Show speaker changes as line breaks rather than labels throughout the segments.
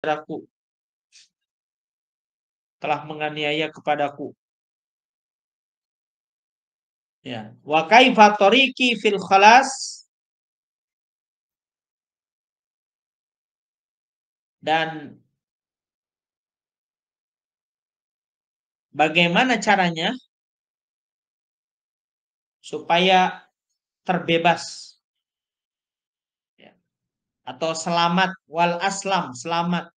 kepadaku, telah menganiaya kepadaku. Ya. Wa kaifa tariqi fil khalas, dan bagaimana caranya supaya terbebas, ya, atau selamat, wal aslam, selamat,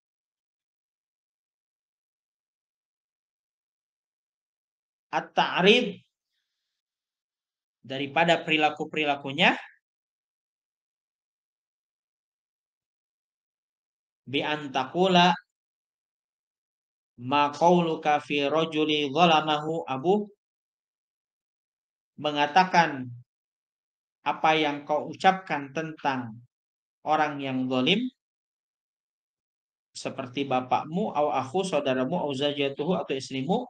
at-ta'rid, daripada perilaku-perilakunya, bi antakula ma qauluka fi rajuli zalamahu abu, mengatakan apa yang kau ucapkan tentang orang yang zalim, seperti bapakmu, au akhu, saudaramu, au zawjatuhu, atau istrimu,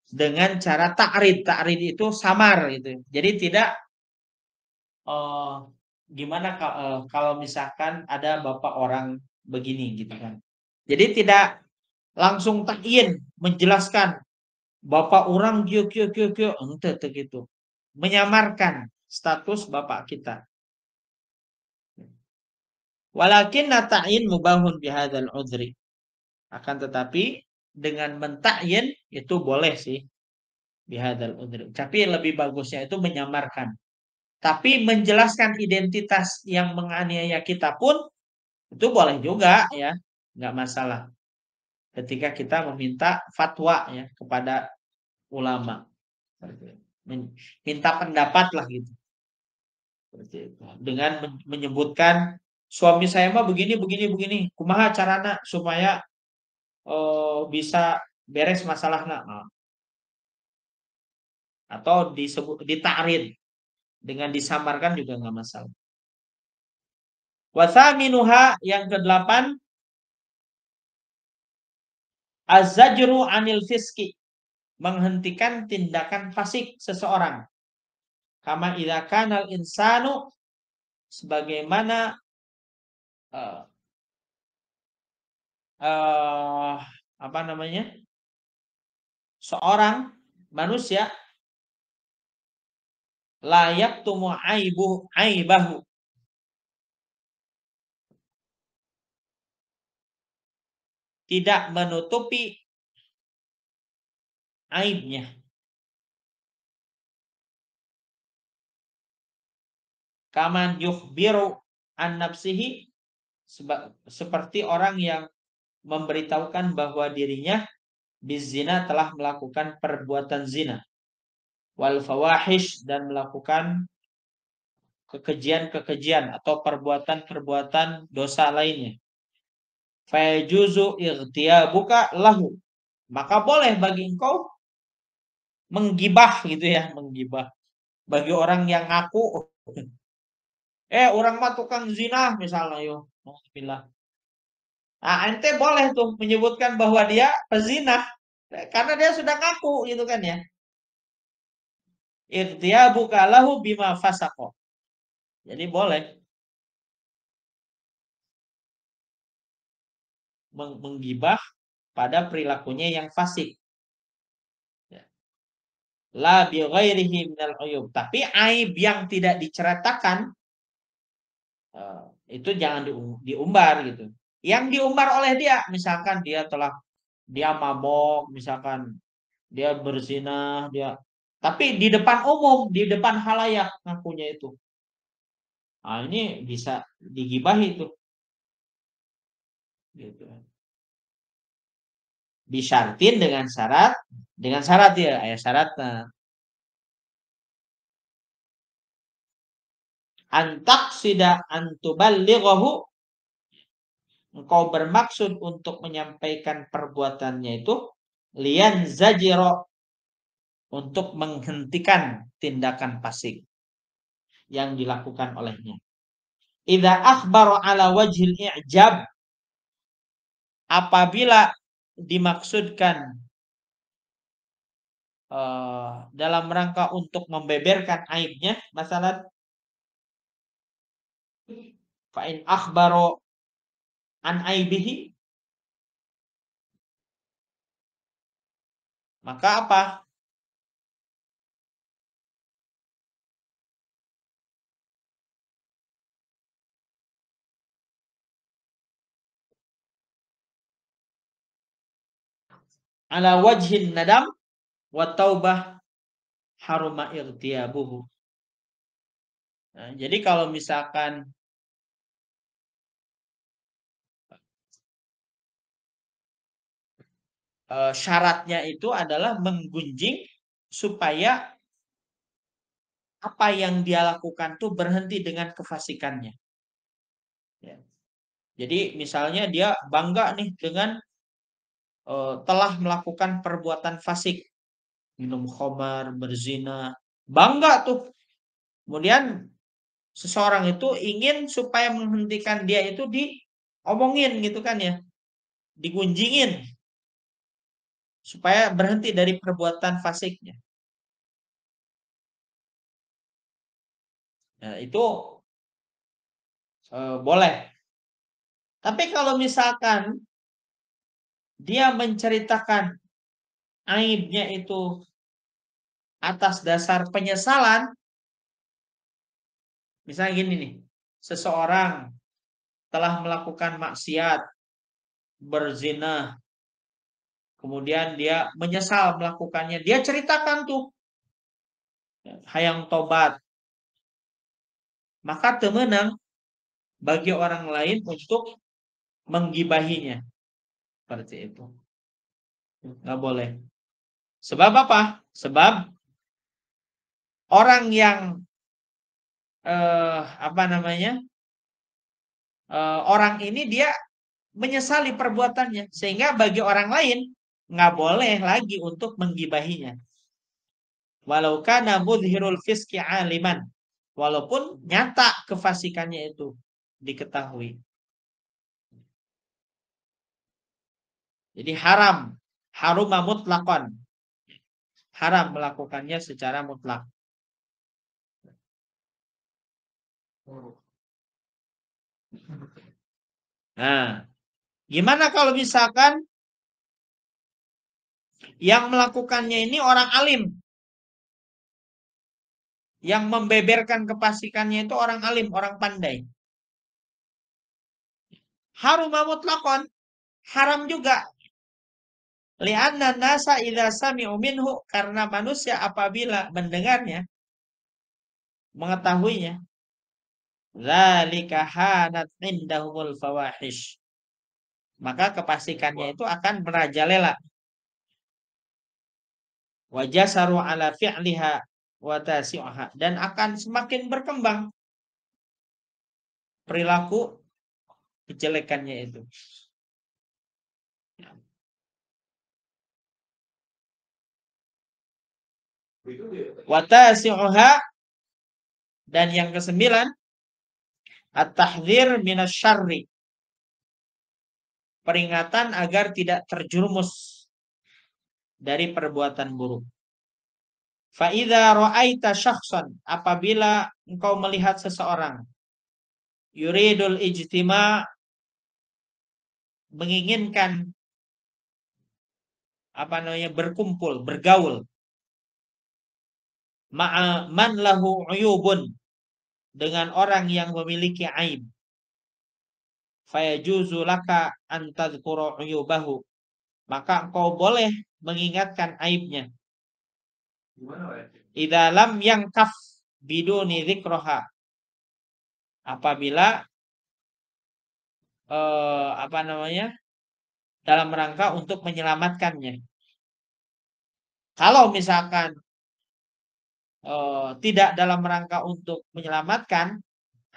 dengan cara ta'rid. Ta'rid itu samar gitu. Jadi tidak gimana kalau misalkan ada bapak orang begini gitu kan. Jadi tidak langsung takyin menjelaskan bapak orang kyo kyo kyo kyo, ente gitu. Menyamarkan status bapak kita. Walakin nata'in mubahun bihadzal udhri. Akan tetapi dengan mentakyin itu boleh sih bihadzal udhri. Tapi lebih bagusnya itu menyamarkan. Tapi menjelaskan identitas yang menganiaya kita pun itu boleh juga ya, nggak masalah. Ketika kita meminta fatwa ya kepada ulama, minta pendapat lah gitu. Dengan menyebutkan suami saya mah begini begini begini, kumaha carana supaya bisa beres masalahnya, atau disebut ditarid dengan disamarkan juga nggak masalah. Wasaminuha, yang kedelapan, az-zajru anil fiski, menghentikan tindakan fasik seseorang. Kama idza kanal insanu, sebagaimana apa namanya, seorang manusia layak tumu aibahu, tidak menutupi aibnya. Kaman yukhbiru an nafsihi, seperti orang yang memberitahukan bahwa dirinya bizina, telah melakukan perbuatan zina, wal fawahish, dan melakukan kekejian-kekejian atau perbuatan-perbuatan dosa lainnya. Fayajuzu ightiyabuka lahu, maka boleh bagi engkau menggibah gitu ya, menggibah bagi orang yang ngaku orang mah tukang zina misalnya, yo alhamdulillah. Nah, ente boleh tuh menyebutkan bahwa dia pezina karena dia sudah ngaku gitu kan ya. Ightiyabuka lahu bima fasaqo. Jadi boleh menggibah pada perilakunya yang fasik. La bi ghairihi minal uyub. Tapi aib yang tidak diceritakan itu jangan diumbar gitu. Yang diumbar oleh dia, misalkan dia mabok, misalkan dia berzina, tapi di depan umum, di depan halayak ngakunya itu. Nah, ini bisa digibahi tuh. Gitu. Disyartin dengan syarat ya, ayat syaratnya. Antak sida antuballighahu, engkau bermaksud untuk menyampaikan perbuatannya itu, lian zajiro, untuk menghentikan tindakan fasik yang dilakukan olehnya. Idza akhbara ala wajhil i'jab, apabila dimaksudkan dalam rangka untuk membeberkan aibnya, masalah fa in akhbaro an aibihi, maka apa? Ala wajhin nadam wa taubah haruma irtiyabuhu. Nah, jadi kalau misalkan syaratnya itu adalah menggunjing supaya apa yang dia lakukan tuh berhenti dengan kefasikannya. Ya. Jadi misalnya dia bangga nih dengan telah melakukan perbuatan fasik, minum khamar, berzina, bangga tuh. Kemudian seseorang itu ingin supaya menghentikan dia itu diomongin gitu kan ya, digunjingin supaya berhenti dari perbuatan fasiknya. Nah, itu boleh. Tapi kalau misalkan dia menceritakan aibnya itu atas dasar penyesalan, misalnya gini nih, seseorang telah melakukan maksiat, berzina, kemudian dia menyesal melakukannya, dia ceritakan tuh, hayang tobat, maka temenang bagi orang lain untuk menggibahinya, seperti itu. Nggak boleh. Sebab apa? Sebab orang yang apa namanya? Orang ini dia menyesali perbuatannya, sehingga bagi orang lain nggak boleh lagi untuk menggibahinya. Walau kana mudhirul fiski aliman, walaupun nyata kefasikannya itu diketahui. Jadi harum mutlakon, haram melakukannya secara mutlak. Nah, gimana kalau misalkan yang melakukannya ini orang alim, yang membeberkan kefasikannya itu orang alim, orang pandai. Harum mutlakon, haram juga. Li'anna nasa idza sami'u minhu, karena manusia apabila mendengarnya, mengetahuinya, dzalika hanat indahumul fawahish, maka kefasikannya itu akan merajalela, wajah saru ala fi'liha wa tasi'uha, dan akan semakin berkembang perilaku kejelekannya itu. Wa tasi'uha, dan yang kesembilan, at-tahdzir minasyarri, peringatan agar tidak terjerumus dari perbuatan buruk. Fa'idha ra'aita syakhsan, apabila engkau melihat seseorang, yuridul ijtima, menginginkan apa namanya, berkumpul, bergaul, ma'a man lahu uyubun, dengan orang yang memiliki aib, fayajuzu laka an tadhkura uyubahu, maka engkau boleh mengingatkan aibnya. Idza lam yangkaf biduni dzikraha, apabila apa namanya, dalam rangka untuk menyelamatkannya. Kalau misalkan tidak dalam rangka untuk menyelamatkan,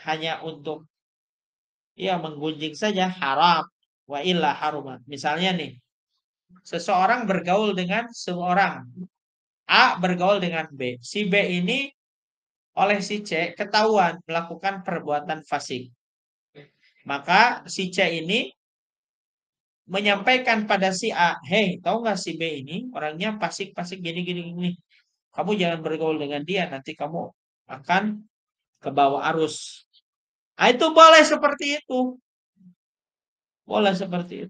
hanya untuk ya menggunjing saja, haram. Wa illa harumat. Misalnya nih, seseorang bergaul dengan seorang, A bergaul dengan B. Si B ini oleh si C ketahuan melakukan perbuatan fasik. Maka si C ini menyampaikan pada si A, hei, tahu nggak si B ini orangnya fasik-fasik gini. Kamu jangan bergaul dengan dia, nanti kamu akan ke bawah arus. Nah, itu boleh seperti itu. Boleh seperti itu.